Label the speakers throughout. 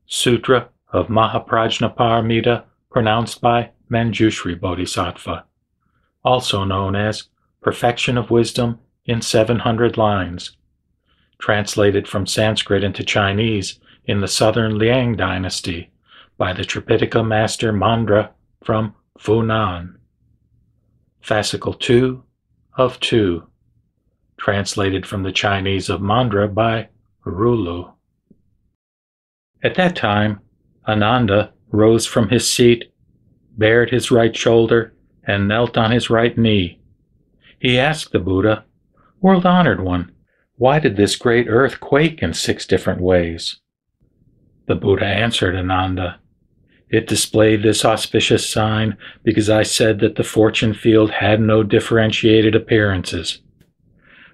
Speaker 1: Sutra of Mahā-Prajñā-Pāramitā pronounced by Mañjuśrī Bodhisattva, also known as Perfection of Wisdom in 700 Lines, translated from Sanskrit into Chinese in the southern Liang Dynasty by the Tripiṭaka master Mandra from Funan. Fascicle 2 of 2, translated from the Chinese of Mandra by Rulu. At that time, Ananda rose from his seat, bared his right shoulder, and knelt on his right knee. He asked the Buddha, "World-honored one, why did this great earth quake in 6 different ways?" The Buddha answered Ananda, "It displayed this auspicious sign because I said that the fortune field had no differentiated appearances.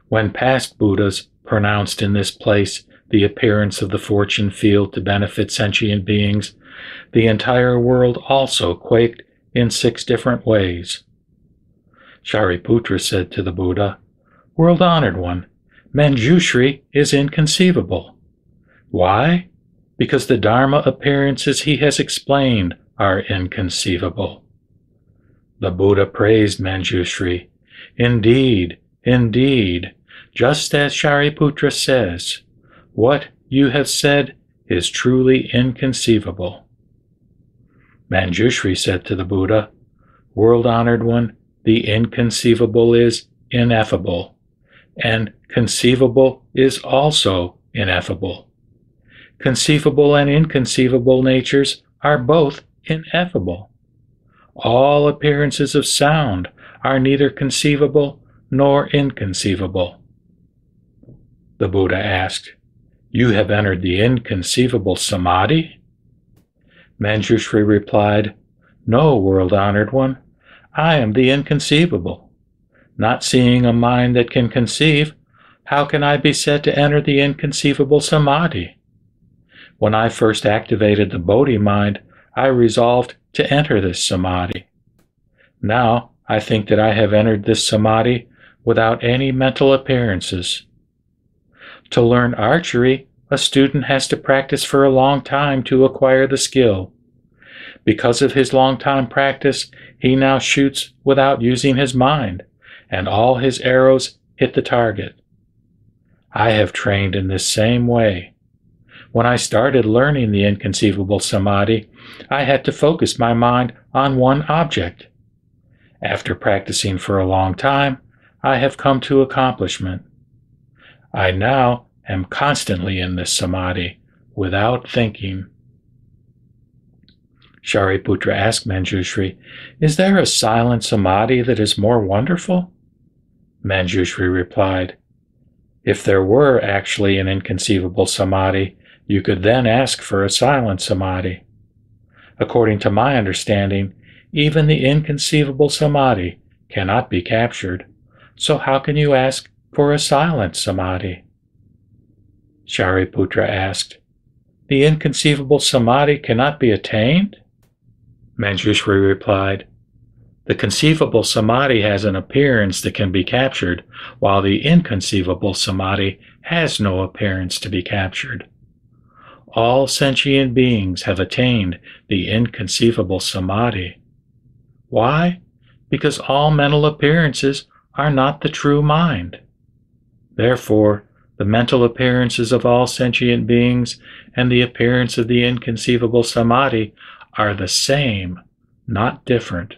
Speaker 1: When past Buddhas pronounced in this place the appearance of the fortune field to benefit sentient beings, the entire world also quaked in 6 different ways." Shariputra said to the Buddha, "World-honored one, Mañjuśrī is inconceivable. Why? Because the Dharma appearances he has explained are inconceivable." The Buddha praised Mañjuśrī. Indeed, just as Shariputra says, what you have said is truly inconceivable. Mañjuśrī said to the Buddha, "World-honored one, the inconceivable is ineffable, and conceivable is also ineffable. Conceivable and inconceivable natures are both ineffable. All appearances of sound are neither conceivable nor inconceivable." The Buddha asked, "You have entered the inconceivable samadhi?" Mañjuśrī replied, "No, world-honored one, I am the inconceivable. Not seeing a mind that can conceive, how can I be said to enter the inconceivable samadhi? When I first activated the Bodhi mind, I resolved to enter this samadhi. Now I think that I have entered this samadhi without any mental appearances. To learn archery, a student has to practice for a long time to acquire the skill. Because of his long-time practice, he now shoots without using his mind, and all his arrows hit the target. I have trained in this same way. When I started learning the inconceivable samadhi, I had to focus my mind on one object. After practicing for a long time, I have come to accomplishment. I now am constantly in this samadhi, without thinking." Shariputra asked Mañjuśrī, "Is there a silent samadhi that is more wonderful?" Mañjuśrī replied, "If there were actually an inconceivable samadhi, you could then ask for a silent samadhi. According to my understanding, even the inconceivable samadhi cannot be captured, so how can you ask for a silent samadhi?" Shariputra asked, "The inconceivable samadhi cannot be attained?" Mañjuśrī replied, "The conceivable samadhi has an appearance that can be captured, while the inconceivable samadhi has no appearance to be captured. All sentient beings have attained the inconceivable samadhi. Why? Because all mental appearances are not the true mind. Therefore, the mental appearances of all sentient beings and the appearance of the inconceivable samadhi are the same, not different."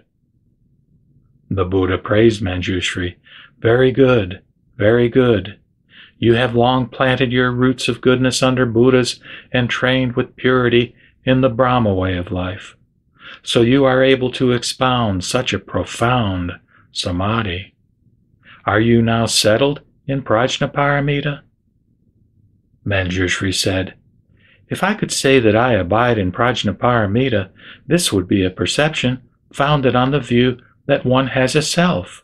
Speaker 1: The Buddha praised Mañjuśrī. Very good, very good. You have long planted your roots of goodness under Buddhas and trained with purity in the Brahma way of life. So you are able to expound such a profound samadhi. Are you now settled in Prajnaparamita? Mañjuśrī said, "If I could say that I abide in Prajnaparamita, this would be a perception founded on the view that one has a self.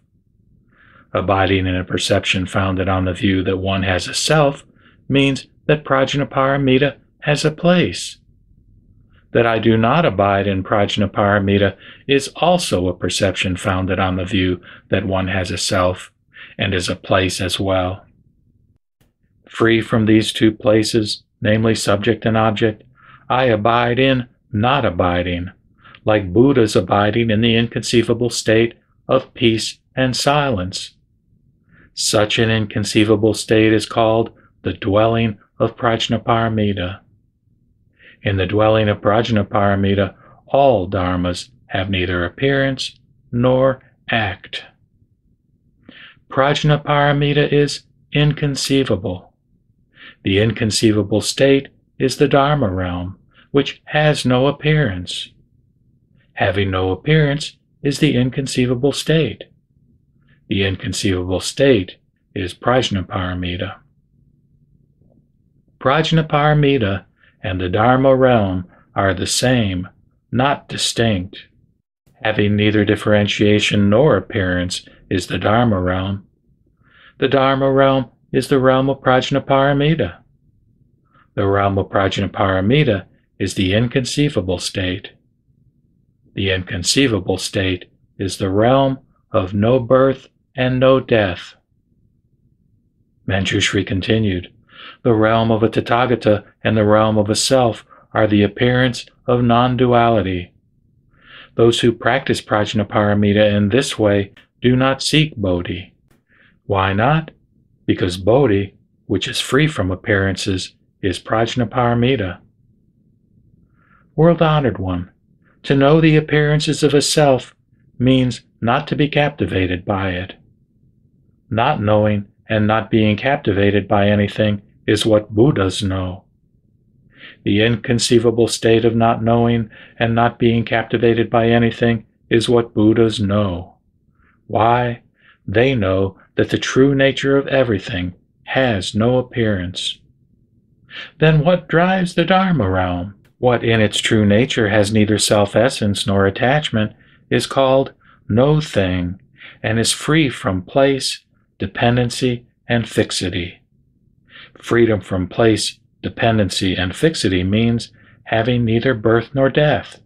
Speaker 1: Abiding in a perception founded on the view that one has a self means that Prajnaparamita has a place. That I do not abide in Prajnaparamita is also a perception founded on the view that one has a self and is a place as well. Free from these 2 places, namely subject and object, I abide in not abiding, like Buddha's abiding in the inconceivable state of peace and silence. Such an inconceivable state is called the dwelling of Prajnaparamita. In the dwelling of Prajnaparamita, all dharmas have neither appearance nor act. Prajnaparamita is inconceivable. The inconceivable state is the Dharma realm, which has no appearance. Having no appearance is the inconceivable state. The inconceivable state is Prajnaparamita. Prajnaparamita and the Dharma realm are the same, not distinct. Having neither differentiation nor appearance is the Dharma realm. The Dharma realm is the realm of Prajnaparamita. The realm of Prajnaparamita is the inconceivable state. The inconceivable state is the realm of no birth and no death. Mañjuśrī continued, the realm of a Tathagata and the realm of a self are the appearance of non-duality. Those who practice Prajnaparamita in this way do not seek Bodhi. Why not? Because Bodhi, which is free from appearances, is Prajnaparamita. World-honored one, to know the appearances of a self means not to be captivated by it. Not knowing and not being captivated by anything is what Buddhas know. The inconceivable state of not knowing and not being captivated by anything is what Buddhas know. Why? They know that the true nature of everything has no appearance. Then what drives the Dharma realm? What in its true nature has neither self-essence nor attachment is called no thing and is free from place, dependency, and fixity. Freedom from place, dependency, and fixity means having neither birth nor death.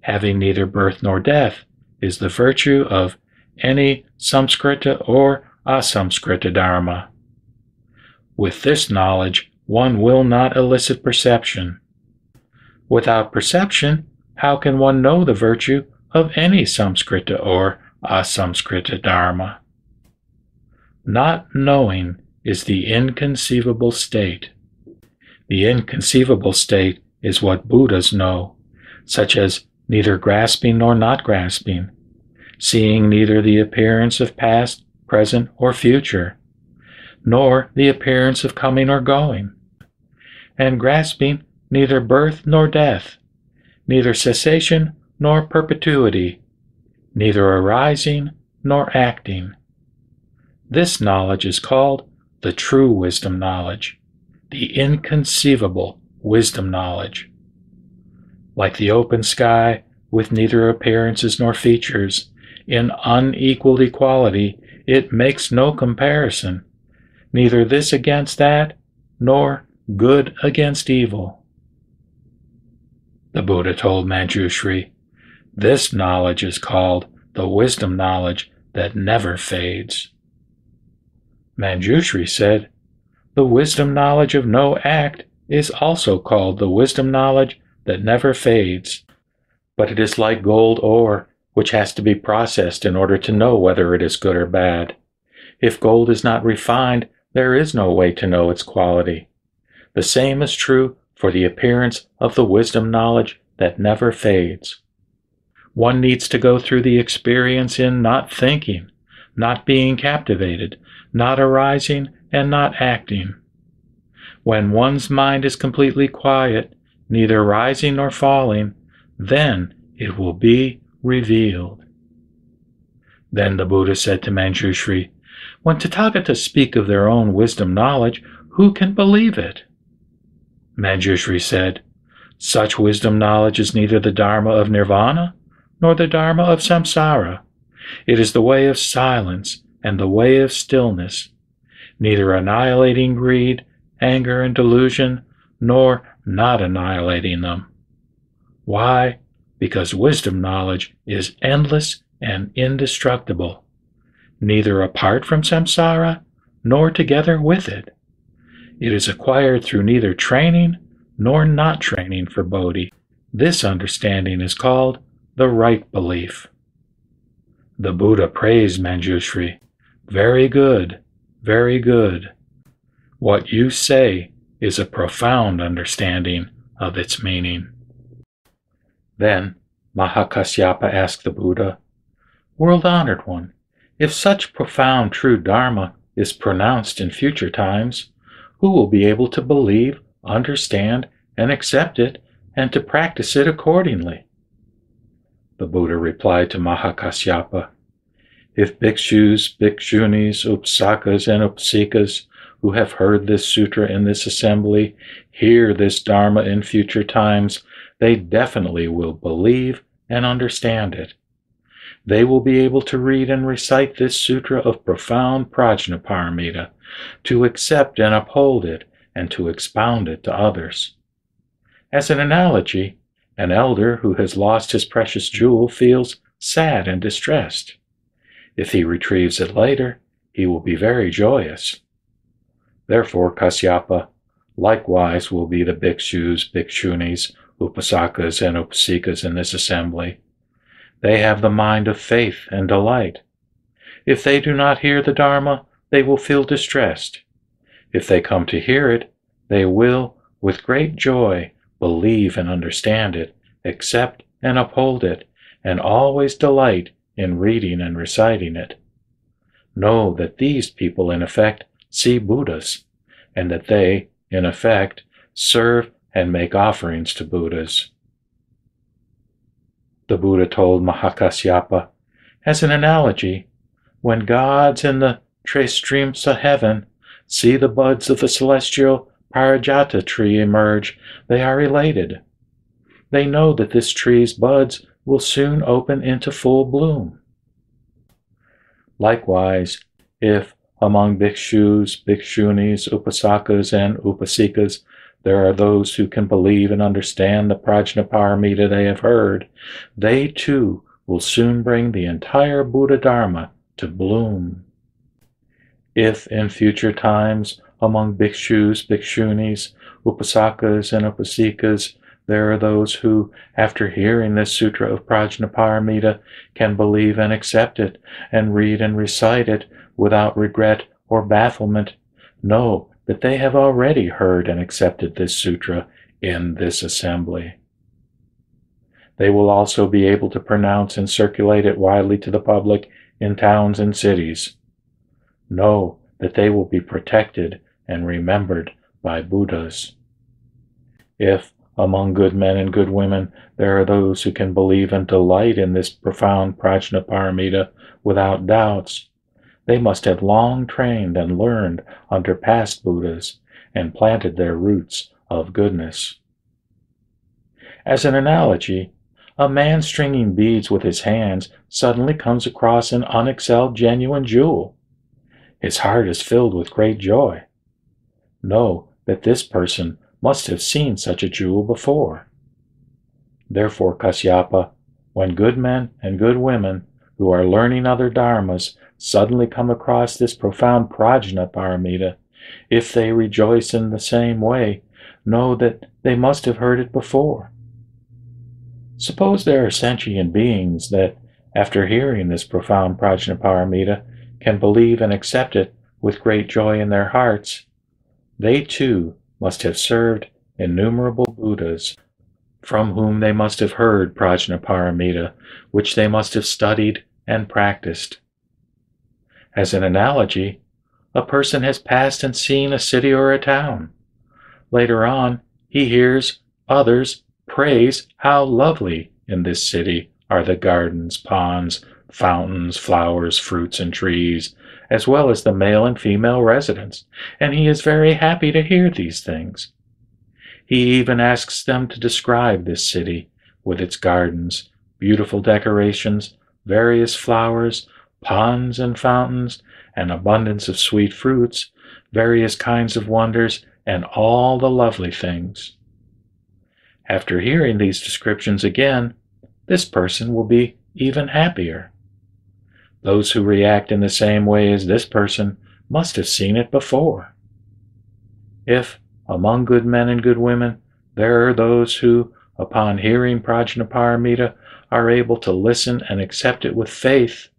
Speaker 1: Having neither birth nor death is the virtue of any samskrita or asamskrita dharma. With this knowledge, one will not elicit perception. Without perception, how can one know the virtue of any samskrita or asamskrita dharma? Not knowing is the inconceivable state. The inconceivable state is what Buddhas know, such as neither grasping nor not grasping, seeing neither the appearance of past, present, or future, nor the appearance of coming or going, and grasping neither birth nor death, neither cessation nor perpetuity, neither arising nor acting. This knowledge is called the true wisdom knowledge, the inconceivable wisdom knowledge. Like the open sky, with neither appearances nor features, in unequal equality, it makes no comparison, neither this against that, nor good against evil. The Buddha told Mañjuśrī, this knowledge is called the wisdom knowledge that never fades. Mañjuśrī said, the wisdom knowledge of no act is also called the wisdom knowledge that never fades, but it is like gold ore, which has to be processed in order to know whether it is good or bad. If gold is not refined, there is no way to know its quality. The same is true for the appearance of the wisdom knowledge that never fades. One needs to go through the experience in not thinking, not being captivated, not arising, and not acting. When one's mind is completely quiet, neither rising nor falling, then it will be revealed. Then the Buddha said to Mañjuśrī, when Tathagatas speak of their own wisdom knowledge, who can believe it? Mañjuśrī said, such wisdom knowledge is neither the Dharma of nirvana nor the Dharma of samsara. It is the way of silence and the way of stillness, neither annihilating greed, anger, and delusion, nor not annihilating them. Why? Because wisdom knowledge is endless and indestructible, neither apart from samsara nor together with it. It is acquired through neither training nor not training for Bodhi. This understanding is called the right belief. The Buddha praised Mañjuśrī. Very good, very good. What you say is a profound understanding of its meaning. Then Mahākasyapa asked the Buddha, World-honored one, if such profound true Dharma is pronounced in future times, who will be able to believe, understand, and accept it, and to practice it accordingly? The Buddha replied to Mahākasyapa, If bhikshus, bhikshunis, upasakas, and upasikas who have heard this sutra in this assembly hear this Dharma in future times, they definitely will believe and understand it. They will be able to read and recite this sutra of profound Prajnaparamita, to accept and uphold it, and to expound it to others. As an analogy, an elder who has lost his precious jewel feels sad and distressed. If he retrieves it later, he will be very joyous. Therefore, Kasyapa, likewise will be the bhikshus, bhikshunis, upasakas, and upasikas in this assembly. They have the mind of faith and delight. If they do not hear the Dharma, they will feel distressed. If they come to hear it, they will, with great joy, believe and understand it, accept and uphold it, and always delight in reading and reciting it. Know that these people, in effect, see Buddhas, and that they, in effect, serve and make offerings to Buddhas. The Buddha told Mahākasyapa, as an analogy, when gods in the Tristrimsa heaven see the buds of the celestial Parijata tree emerge, they are elated. They know that this tree's buds will soon open into full bloom. Likewise, if among bhikshus, bhikshunis, upasakas, and upasikas there are those who can believe and understand the Prajnaparamita they have heard, they too will soon bring the entire Buddha Dharma to bloom. If in future times among bhikshus, bhikshunis, upasakas, and upasikas there are those who, after hearing this Sutra of Prajnaparamita, can believe and accept it, and read and recite it without regret or bafflement, know that they have already heard and accepted this sutra in this assembly. They will also be able to pronounce and circulate it widely to the public in towns and cities. Know that they will be protected and remembered by Buddhas. If, among good men and good women, there are those who can believe and delight in this profound Prajnaparamita without doubts, they must have long trained and learned under past Buddhas and planted their roots of goodness. As an analogy, a man stringing beads with his hands suddenly comes across an unexcelled genuine jewel. His heart is filled with great joy. Know that this person must have seen such a jewel before. Therefore, Kasyapa, when good men and good women who are learning other dharmas suddenly come across this profound Prajnaparamita, if they rejoice in the same way, know that they must have heard it before. Suppose there are sentient beings that, after hearing this profound Prajnaparamita, can believe and accept it with great joy in their hearts. They too must have served innumerable Buddhas, from whom they must have heard Prajnaparamita, which they must have studied and practiced. As an analogy, a person has passed and seen a city or a town. Later on, he hears others praise how lovely in this city are the gardens, ponds, fountains, flowers, fruits, and trees, as well as the male and female residents, and he is very happy to hear these things. He even asks them to describe this city with its gardens, beautiful decorations, various flowers, ponds and fountains, an abundance of sweet fruits, various kinds of wonders, and all the lovely things. After hearing these descriptions again, this person will be even happier. Those who react in the same way as this person must have seen it before. If, among good men and good women, there are those who, upon hearing Prajnaparamita, are able to listen and accept it with faith,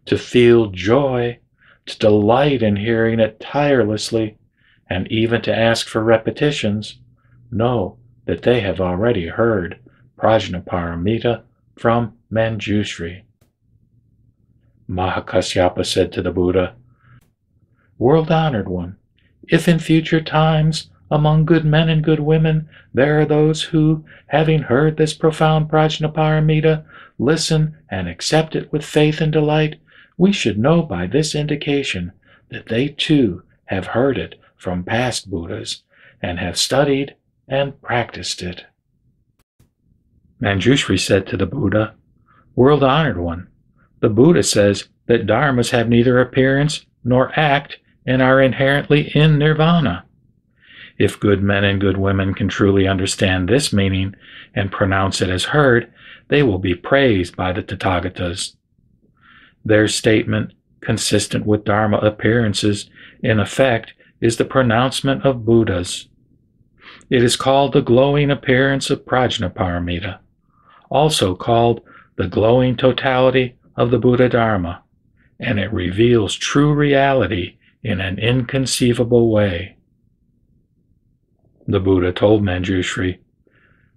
Speaker 1: to feel joy, to delight in hearing it tirelessly, and even to ask for repetitions. Know that they have already heard Prajnaparamita from Mañjuśrī. Mahākasyapa said to the Buddha, "World-honored one, if in future times among good men and good women there are those who, having heard this profound Prajnaparamita, listen and accept it with faith and delight, we should know by this indication that they too have heard it from past Buddhas and have studied and practiced it." Mañjuśrī said to the Buddha, "World-honored one, the Buddha says that dharmas have neither appearance nor act and are inherently in nirvana. If good men and good women can truly understand this meaning and pronounce it as heard, they will be praised by the Tathagatas. Their statement, consistent with dharma appearances, in effect, is the pronouncement of Buddhas. It is called the glowing appearance of Prajnaparamita, also called the glowing totality of the Buddha Dharma, and it reveals true reality in an inconceivable way." The Buddha told Mañjuśrī,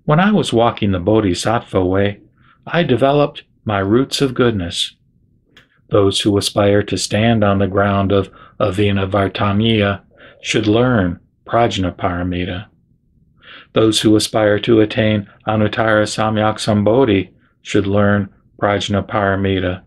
Speaker 1: "When I was walking the Bodhisattva way, I developed my roots of goodness. Those who aspire to stand on the ground of Avinavartamya should learn Prajnaparamita. Those who aspire to attain Anuttara Samyak Sambodhi should learn Prajnaparamita.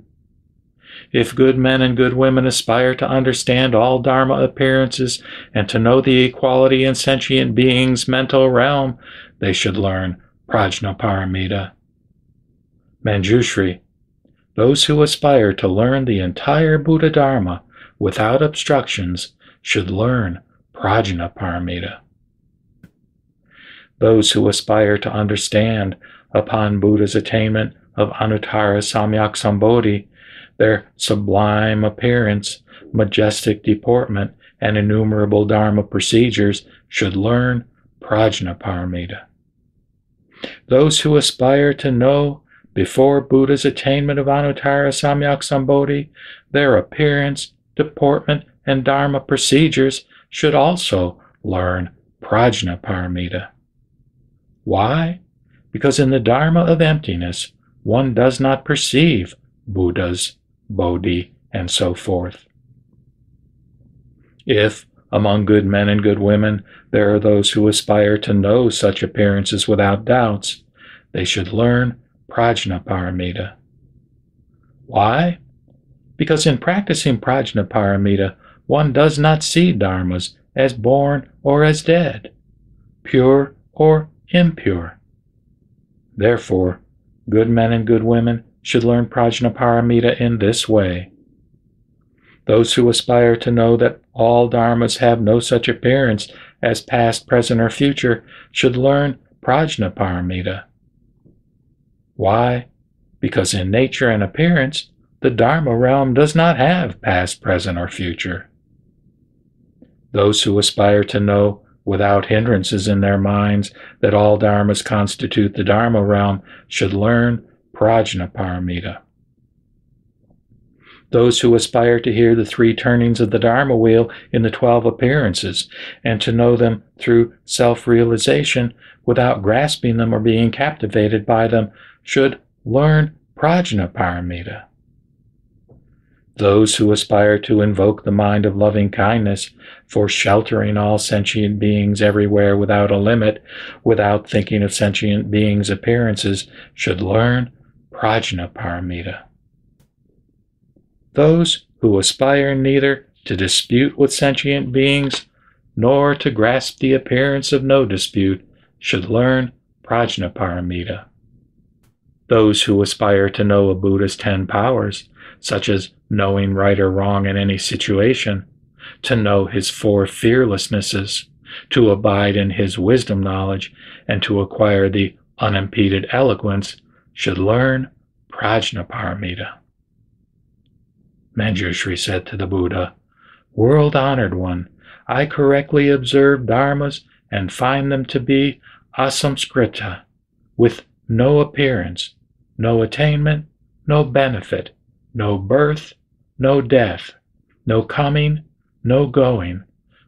Speaker 1: If good men and good women aspire to understand all dharma appearances and to know the equality in sentient beings' mental realm, they should learn Prajnaparamita." Mañjuśrī, those who aspire to learn the entire Buddha Dharma without obstructions should learn Prajnaparamita. Those who aspire to understand, upon Buddha's attainment of Anuttara Samyak Sambodhi, their sublime appearance, majestic deportment, and innumerable dharma procedures should learn Prajnaparamita. Those who aspire to know, before Buddha's attainment of Anuttara Samyak Sambodhi, their appearance, deportment, and dharma procedures should also learn Prajnaparamita. Why? Because in the dharma of emptiness, one does not perceive Buddhas, Bodhi, and so forth. If, among good men and good women, there are those who aspire to know such appearances without doubts, they should learn Prajnaparamita. Why? Because in practicing Prajnaparamita, one does not see dharmas as born or as dead, pure or impure. Therefore, good men and good women should learn Prajnaparamita in this way. Those who aspire to know that all dharmas have no such appearance as past, present, or future should learn Prajnaparamita. Why? Because in nature and appearance, the dharma realm does not have past, present, or future. Those who aspire to know without hindrances in their minds that all dharmas constitute the dharma realm should learn Prajnaparamita. Those who aspire to hear the 3 turnings of the dharma wheel in the 12 appearances and to know them through self-realization without grasping them or being captivated by them should learn Prajnaparamita. Those who aspire to invoke the mind of loving kindness for sheltering all sentient beings everywhere without a limit, without thinking of sentient beings' appearances, should learn Prajnaparamita. Those who aspire neither to dispute with sentient beings nor to grasp the appearance of no dispute should learn Prajnaparamita. Those who aspire to know a Buddha's 10 powers, such as knowing right or wrong in any situation, to know his 4 fearlessnesses, to abide in his wisdom knowledge, and to acquire the unimpeded eloquence, should learn Prajnaparamita. Mañjuśrī said to the Buddha, "World-honored one, I correctly observe dharmas and find them to be asamskrita, with no appearance, no attainment, no benefit, no birth, no death, no coming, no going,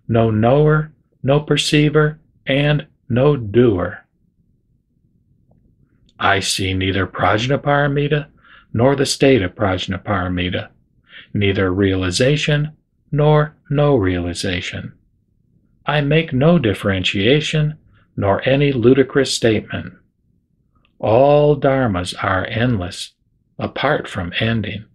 Speaker 1: no knower, no perceiver, and no doer. I see neither Prajnaparamita nor the state of Prajnaparamita, neither realization nor no realization. I make no differentiation nor any ludicrous statement. All dharmas are endless, apart from ending.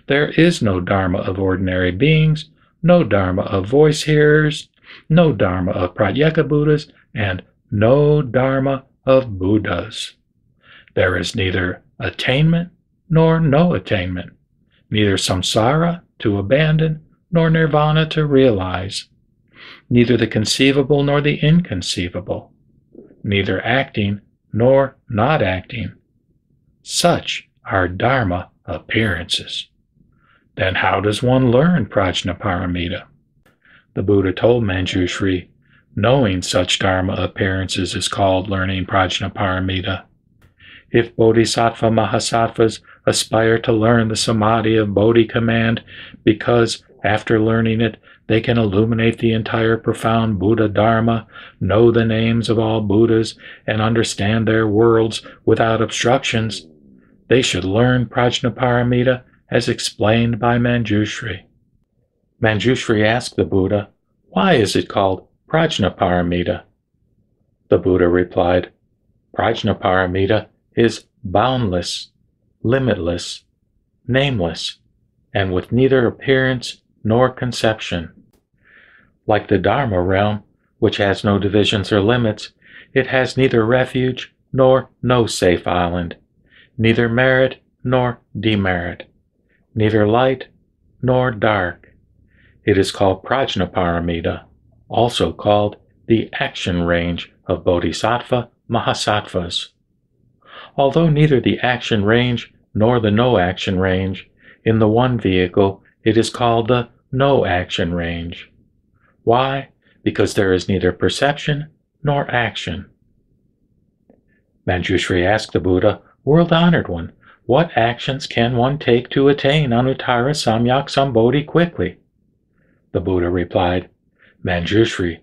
Speaker 1: There is no dharma of ordinary beings, no dharma of voice hearers, no dharma of Pratyeka Buddhas, and no dharma of Buddhas. There is neither attainment nor no attainment, neither samsara to abandon nor nirvana to realize, neither the conceivable nor the inconceivable, neither acting nor not acting. Such are dharma appearances. Then how does one learn Prajnaparamita? The Buddha told Mañjuśrī, knowing such dharma appearances is called learning Prajnaparamita. If Bodhisattva Mahasattvas aspire to learn the samadhi of Bodhi command because, after learning it, they can illuminate the entire profound Buddha Dharma, know the names of all Buddhas, and understand their worlds without obstructions, they should learn Prajnaparamita as explained by Mañjuśrī. Mañjuśrī asked the Buddha, "Why is it called Prajnaparamita?" The Buddha replied, "Prajnaparamita is boundless, limitless, nameless, and with neither appearance nor conception. Like the Dharma realm, which has no divisions or limits, it has neither refuge nor no safe island, neither merit nor demerit, neither light nor dark. It is called Prajnaparamita, also called the action range of Bodhisattva Mahasattvas. Although neither the action range nor the no action range, in the one vehicle it is called the no action range. Why? Because there is neither perception nor action." Mañjuśrī asked the Buddha, "World-honored one, what actions can one take to attain Anuttara Samyak Sambodhi quickly?" The Buddha replied, "Mañjuśrī,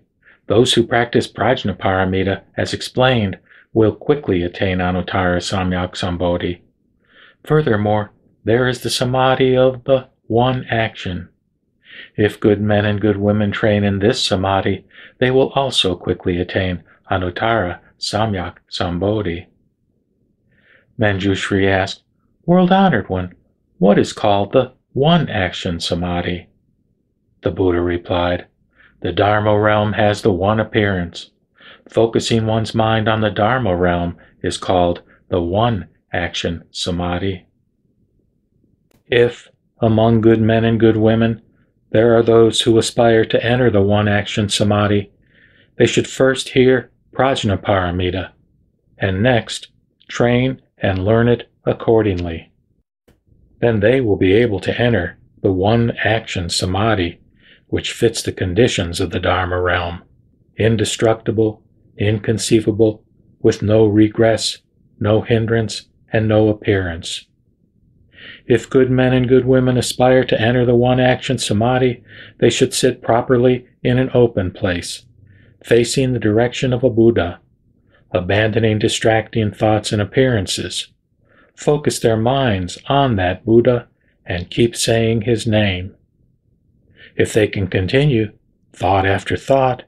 Speaker 1: those who practice Prajnaparamita as explained will quickly attain Anuttara Samyak Sambodhi. Furthermore, there is the samadhi of the one action. If good men and good women train in this samadhi, they will also quickly attain Anuttara Samyak Sambodhi." Mañjuśrī asked, "World-honored one, what is called the one-action samadhi?" The Buddha replied, "The Dharma realm has the one appearance. Focusing one's mind on the Dharma realm is called the one-action samadhi. If, among good men and good women, there are those who aspire to enter the one-action samadhi, they should first hear Prajnaparamita, and next train and learn it accordingly. Then they will be able to enter the one-action samadhi, which fits the conditions of the Dharma realm, indestructible, inconceivable, with no regress, no hindrance, and no appearance. If good men and good women aspire to enter the one-action samadhi, they should sit properly in an open place, facing the direction of a Buddha, abandoning distracting thoughts and appearances, focus their minds on that Buddha, and keep saying his name. If they can continue, thought after thought,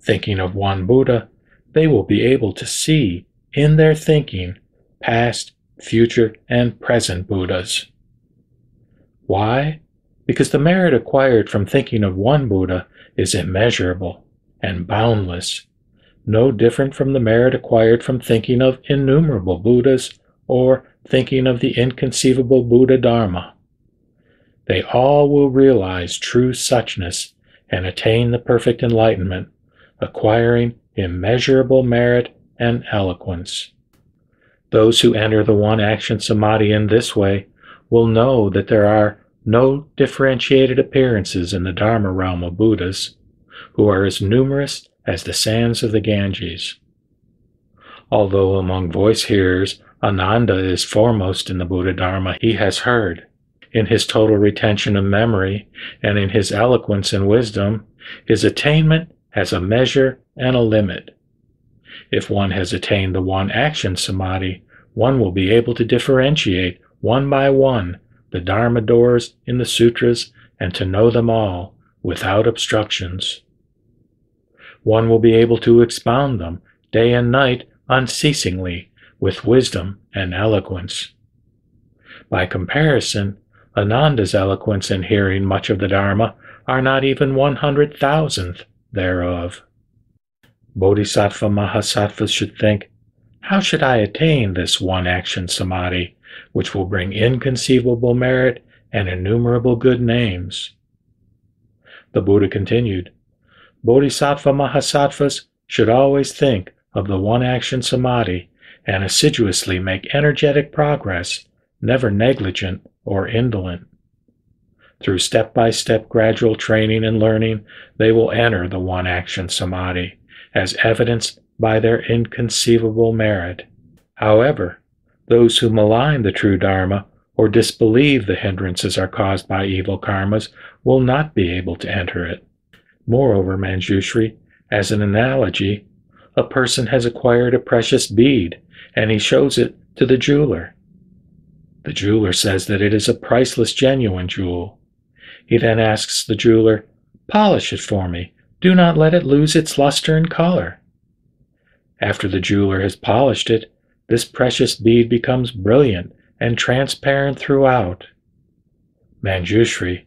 Speaker 1: thinking of one Buddha, they will be able to see in their thinking past, future, and present Buddhas. Why? Because the merit acquired from thinking of one Buddha is immeasurable and boundless, no different from the merit acquired from thinking of innumerable Buddhas or thinking of the inconceivable Buddha Dharma. They all will realize true suchness and attain the perfect enlightenment, acquiring immeasurable merit and eloquence. Those who enter the one-action samadhi in this way will know that there are no differentiated appearances in the Dharma realm of Buddhas, who are as numerous as the sands of the Ganges. Although among voice hearers, Ananda is foremost in the Buddha Dharma he has heard. In his total retention of memory and in his eloquence and wisdom, his attainment has a measure and a limit. If one has attained the one-action samadhi, one will be able to differentiate one by one the Dharma doors in the sutras and to know them all without obstructions. One will be able to expound them day and night unceasingly with wisdom and eloquence. By comparison, Ananda's eloquence and hearing much of the Dharma are not even 100,000th thereof. Bodhisattva Mahasattvas should think, how should I attain this one-action samadhi, which will bring inconceivable merit and innumerable good names? The Buddha continued, Bodhisattva Mahasattvas should always think of the one-action samadhi and assiduously make energetic progress, never negligent or indolent. Through step-by-step gradual training and learning, they will enter the one-action samadhi, as evidenced by their inconceivable merit. However, those who malign the true Dharma or disbelieve the hindrances are caused by evil karmas will not be able to enter it. Moreover, Mañjuśrī, as an analogy, a person has acquired a precious bead, and he shows it to the jeweler. The jeweler says that it is a priceless genuine jewel. He then asks the jeweler, polish it for me. Do not let it lose its luster and color. After the jeweler has polished it, this precious bead becomes brilliant and transparent throughout. Mañjuśrī,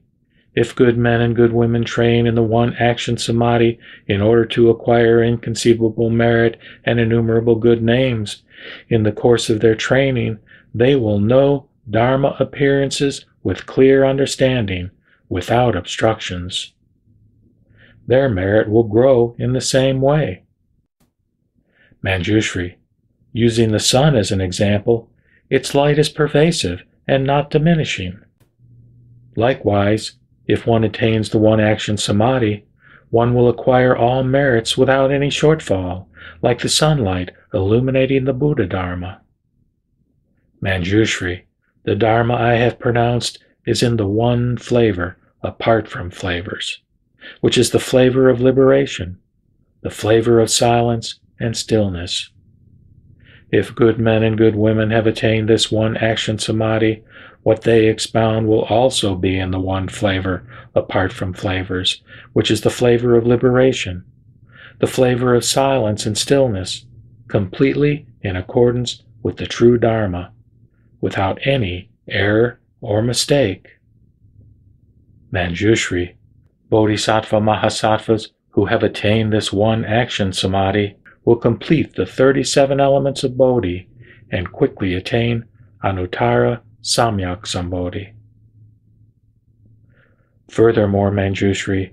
Speaker 1: if good men and good women train in the one-action samadhi in order to acquire inconceivable merit and innumerable good names, in the course of their training, they will know Dharma appearances with clear understanding, without obstructions. Their merit will grow in the same way. Mañjuśrī, using the sun as an example, its light is pervasive and not diminishing. Likewise, if one attains the one-action samadhi, one will acquire all merits without any shortfall, like the sunlight illuminating the Buddha Dharma. Mañjuśrī, the Dharma I have pronounced is in the one flavor apart from flavors, which is the flavor of liberation, the flavor of silence and stillness. If good men and good women have attained this one-action samadhi, what they expound will also be in the one flavor apart from flavors, which is the flavor of liberation, the flavor of silence and stillness, completely in accordance with the true Dharma, without any error or mistake. Mañjuśrī, Bodhisattva Mahasattvas who have attained this one-action samadhi will complete the 37 elements of Bodhi and quickly attain Anuttara Samyak Sambodhi. Furthermore, Mañjuśrī,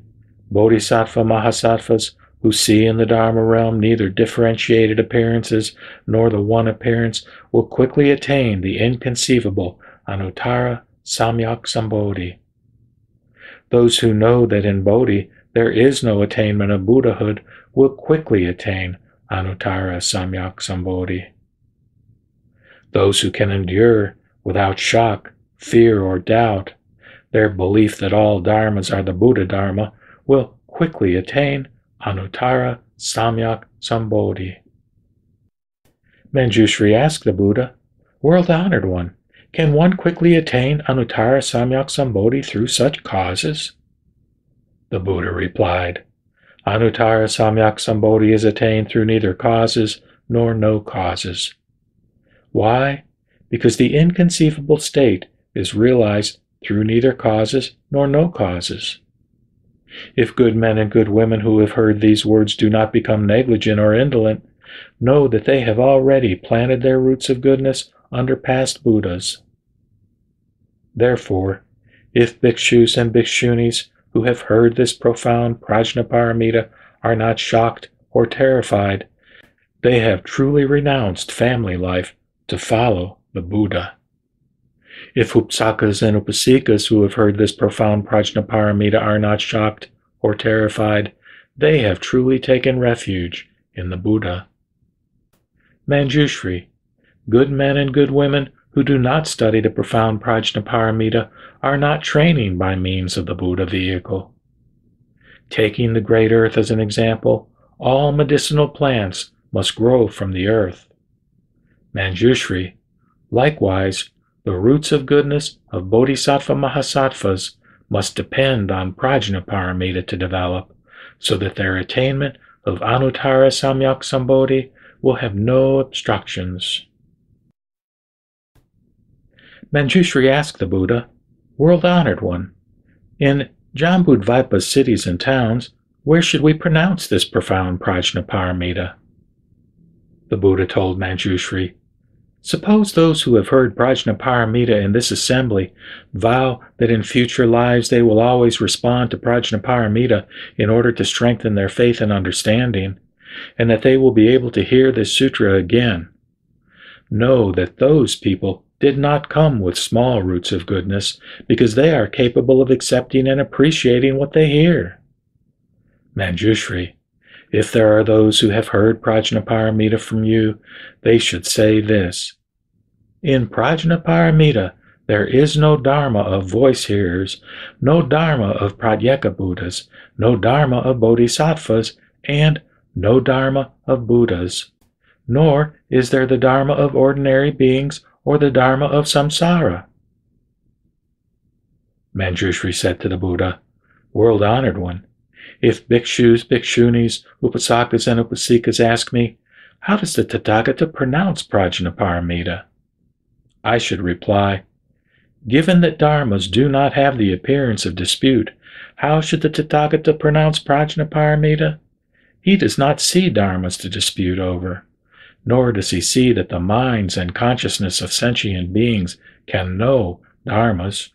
Speaker 1: Bodhisattva Mahasattvas who see in the Dharma realm neither differentiated appearances nor the one appearance will quickly attain the inconceivable Anuttara Samyak Sambodhi. Those who know that in Bodhi there is no attainment of Buddhahood will quickly attain Anuttara Samyak Sambodhi. Those who can endure without shock, fear, or doubt their belief that all dharmas are the Buddha Dharma will quickly attain Anuttara Samyak Sambodhi. Mañjuśrī asked the Buddha, World-honored one, can one quickly attain Anuttara Samyak Sambodhi through such causes? The Buddha replied, Anuttara Samyak Sambodhi is attained through neither causes nor no causes. Why? Because the inconceivable state is realized through neither causes nor no causes. If good men and good women who have heard these words do not become negligent or indolent, know that they have already planted their roots of goodness under past Buddhas. Therefore, if bhikshus and bhikshunis who have heard this profound Prajnaparamita are not shocked or terrified, they have truly renounced family life to follow the Buddha. If upsakas and upasikas who have heard this profound Prajnaparamita are not shocked or terrified, they have truly taken refuge in the Buddha. Mañjuśrī, good men and good women who do not study the profound Prajnaparamita are not training by means of the Buddha vehicle. Taking the great earth as an example, all medicinal plants must grow from the earth. Mañjuśrī, likewise, the roots of goodness of Bodhisattva Mahasattvas must depend on Prajnaparamita to develop, so that their attainment of Anuttara Samyak Sambodhi will have no obstructions. Mañjuśrī asked the Buddha, "World-honored one, in Jambudvipa's cities and towns, where should we pronounce this profound Prajnaparamita?" The Buddha told Mañjuśrī, "Suppose those who have heard Prajnaparamita in this assembly vow that in future lives they will always respond to Prajnaparamita in order to strengthen their faith and understanding, and that they will be able to hear this sutra again. Know that those people did not come with small roots of goodness, because they are capable of accepting and appreciating what they hear. Mañjuśrī, if there are those who have heard Prajnaparamita from you, they should say this: in Prajnaparamita there is no dharma of voice hearers, no dharma of Pratyeka Buddhas, no dharma of Bodhisattvas, and no dharma of Buddhas. Nor is there the dharma of ordinary beings or the dharma of samsara." Mañjuśrī said to the Buddha, "World-honored one, if bhikshus, bhikshunis, upasakas, and upasikas ask me, how does the Tathagata pronounce Prajnaparamita? I should reply, given that dharmas do not have the appearance of dispute, how should the Tathagata pronounce Prajnaparamita? He does not see dharmas to dispute over, nor does he see that the minds and consciousness of sentient beings can know dharmas.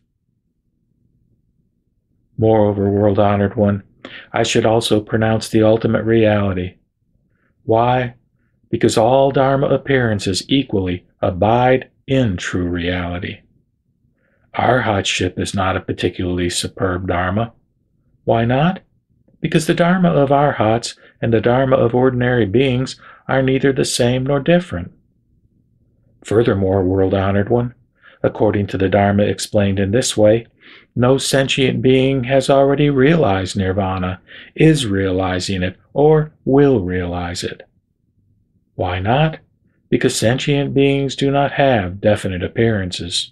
Speaker 1: Moreover, world-honored one, I should also pronounce the ultimate reality. Why? Because all dharma appearances equally abide in true reality. Arhatship is not a particularly superb dharma. Why not? Because the dharma of arhats and the dharma of ordinary beings are neither the same nor different. Furthermore, world-honored one, according to the dharma explained in this way, no sentient being has already realized nirvana, is realizing it, or will realize it. Why not? Because sentient beings do not have definite appearances.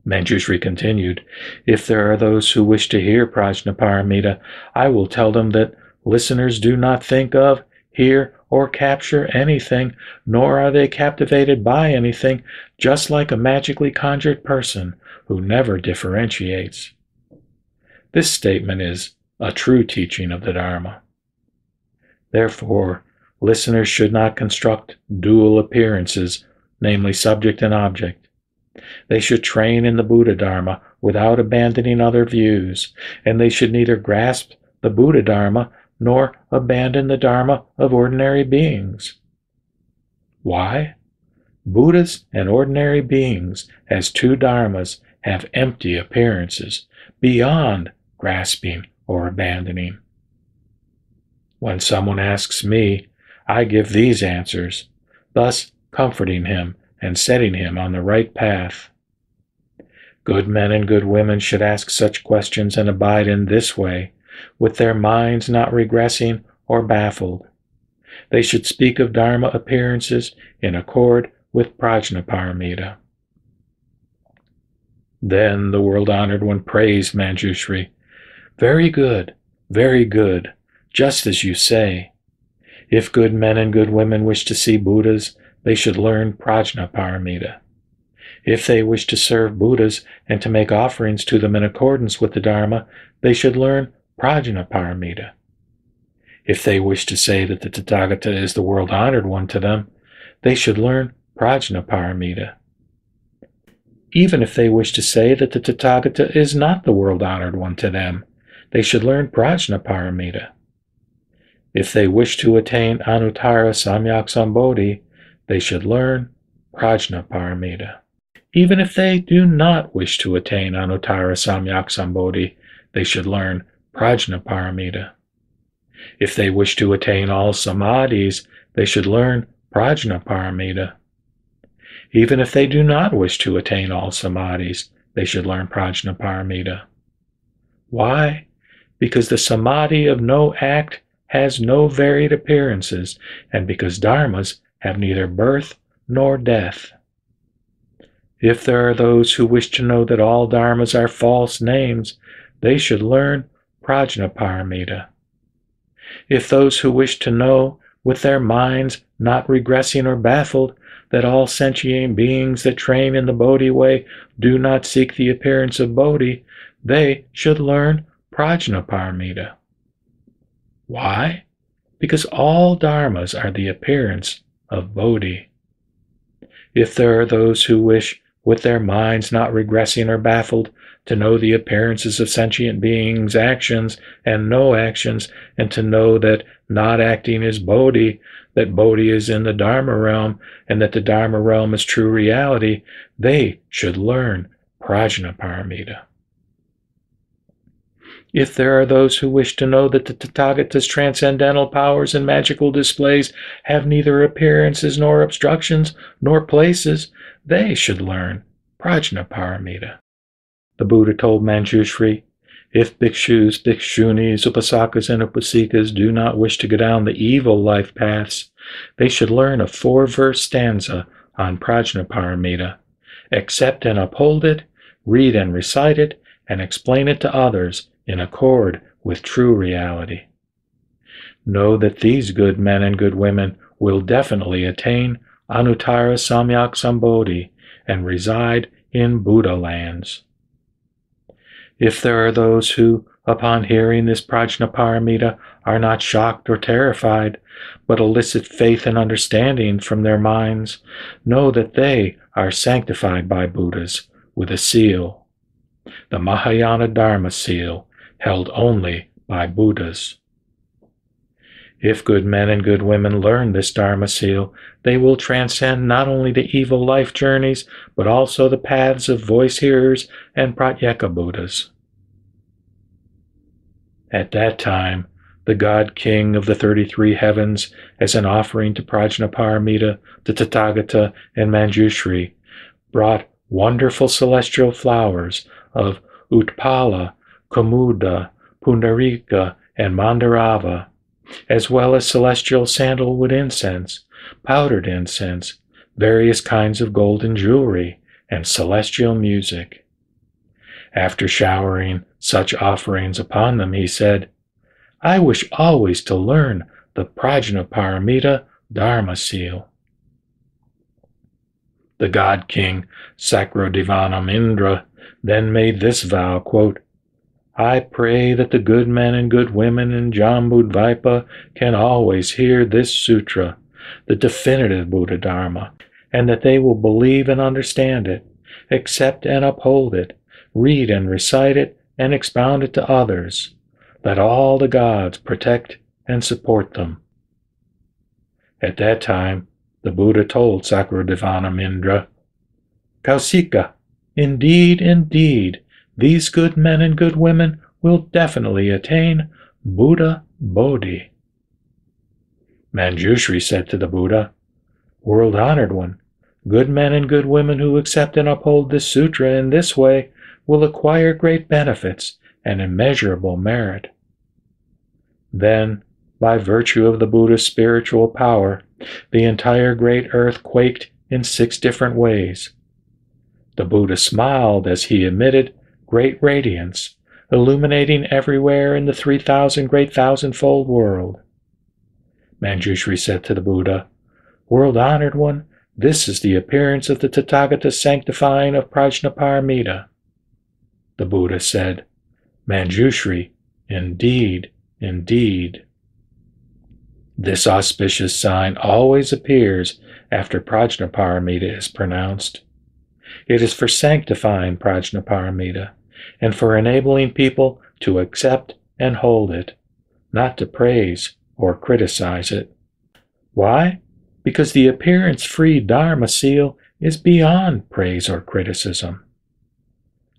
Speaker 1: Mañjuśrī continued, if there are those who wish to hear Prajnaparamita, I will tell them that listeners do not think of, hear, or capture anything, nor are they captivated by anything, just like a magically conjured person who never differentiates. This statement is a true teaching of the Dharma. Therefore, listeners should not construct dual appearances, namely subject and object. They should train in the Buddha Dharma without abandoning other views, and they should neither grasp the Buddha Dharma nor abandon the Dharma of ordinary beings. Why? Buddhas and ordinary beings, as two Dharmas, have empty appearances, beyond grasping or abandoning. When someone asks me, I give these answers, thus comforting him and setting him on the right path. Good men and good women should ask such questions and abide in this way, with their minds not regressing or baffled. They should speak of Dharma appearances in accord with Prajnaparamita. Then the world-honored one praised Mañjuśrī. Very good, just as you say. If good men and good women wish to see Buddhas, they should learn Prajnaparamita. If they wish to serve Buddhas and to make offerings to them in accordance with the Dharma, they should learn Prajnaparamita. If they wish to say that the Tathagata is the world-honored one to them, they should learn Prajnaparamita. Even if they wish to say that the Tathagata is not the world-honored one to them, they should learn Prajnaparamita. If they wish to attain Anuttara Samyak Sambodhi, they should learn Prajnaparamita. Even if they do not wish to attain Anuttara Samyak Sambodhi, they should learn Prajnaparamita. If they wish to attain all samadhis, they should learn Prajnaparamita. Even if they do not wish to attain all samadhis, they should learn Prajnaparamita. Why? Because the samadhi of no act has no varied appearances, and because dharmas have neither birth nor death. If there are those who wish to know that all dharmas are false names, they should learn Prajnaparamita. If those who wish to know, with their minds not regressing or baffled, that all sentient beings that train in the Bodhi way do not seek the appearance of Bodhi, they should learn Prajnaparamita. Why? Because all dharmas are the appearance of Bodhi. If there are those who wish, with their minds not regressing or baffled, to know the appearances of sentient beings' actions and no actions, and to know that not acting is Bodhi, that Bodhi is in the Dharma realm, and that the Dharma realm is true reality, they should learn Prajnaparamita. If there are those who wish to know that the Tathagata's transcendental powers and magical displays have neither appearances nor obstructions nor places, they should learn Prajnaparamita. The Buddha told Mañjuśrī, if bhikshus, bhikshunis, upasakas, and upasikas do not wish to go down the evil life paths, they should learn a 4-verse stanza on Prajnaparamita, accept and uphold it, read and recite it, and explain it to others in accord with true reality. Know that these good men and good women will definitely attain Anuttara Samyak Sambodhi and reside in Buddha lands. If there are those who, upon hearing this Prajnaparamita, are not shocked or terrified, but elicit faith and understanding from their minds, know that they are sanctified by Buddhas with a seal, the Mahayana Dharma seal, held only by Buddhas. If good men and good women learn this Dharma seal, they will transcend not only the evil life journeys, but also the paths of voice hearers and Pratyeka Buddhas. At that time, the God King of the 33 heavens, as an offering to Prajnaparamita, the Tathagata, and Mañjuśrī, brought wonderful celestial flowers of Utpala, Kumuda, Pundarika, and Mandarava, as well as celestial sandalwood incense, powdered incense, various kinds of golden jewelry, and celestial music. After showering such offerings upon them, he said, I wish always to learn the Prajnaparamita Dharma seal. The God King Sakrodevanamindra then made this vow, quote, I pray that the good men and good women in Jambudvipa can always hear this sutra, the definitive Buddha Dharma, and that they will believe and understand it, accept and uphold it, read and recite it, and expound it to others. Let all the gods protect and support them. At that time, the Buddha told Sakrodevanamindra, Kausika, indeed, indeed, these good men and good women will definitely attain Buddha Bodhi. Mañjuśrī said to the Buddha, World-honored one, good men and good women who accept and uphold this sutra in this way will acquire great benefits and immeasurable merit. Then, by virtue of the Buddha's spiritual power, the entire great earth quaked in 6 different ways. The Buddha smiled as he emitted great radiance, illuminating everywhere in the 3,000 great thousandfold world. Mañjuśrī said to the Buddha, World-honored one, this is the appearance of the Tathagata's sanctifying of Prajnaparamita. The Buddha said, Mañjuśrī, indeed, indeed. This auspicious sign always appears after Prajnaparamita is pronounced. It is for sanctifying Prajnaparamita, and for enabling people to accept and hold it, not to praise or criticize it. Why? Because the appearance-free Dharma seal is beyond praise or criticism.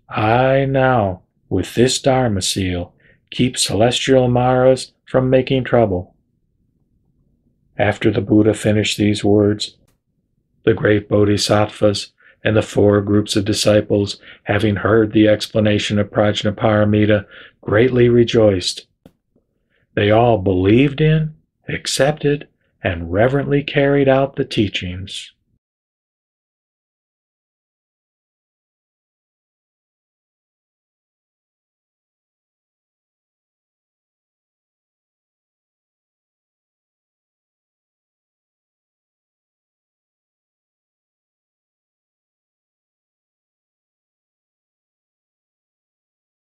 Speaker 1: I now, with this Dharma seal, keep celestial Maras from making trouble. After the Buddha finished these words, the great Bodhisattvas and the 4 groups of disciples, having heard the explanation of Prajnaparamita, greatly rejoiced. They all believed in, accepted, and reverently carried out the teachings.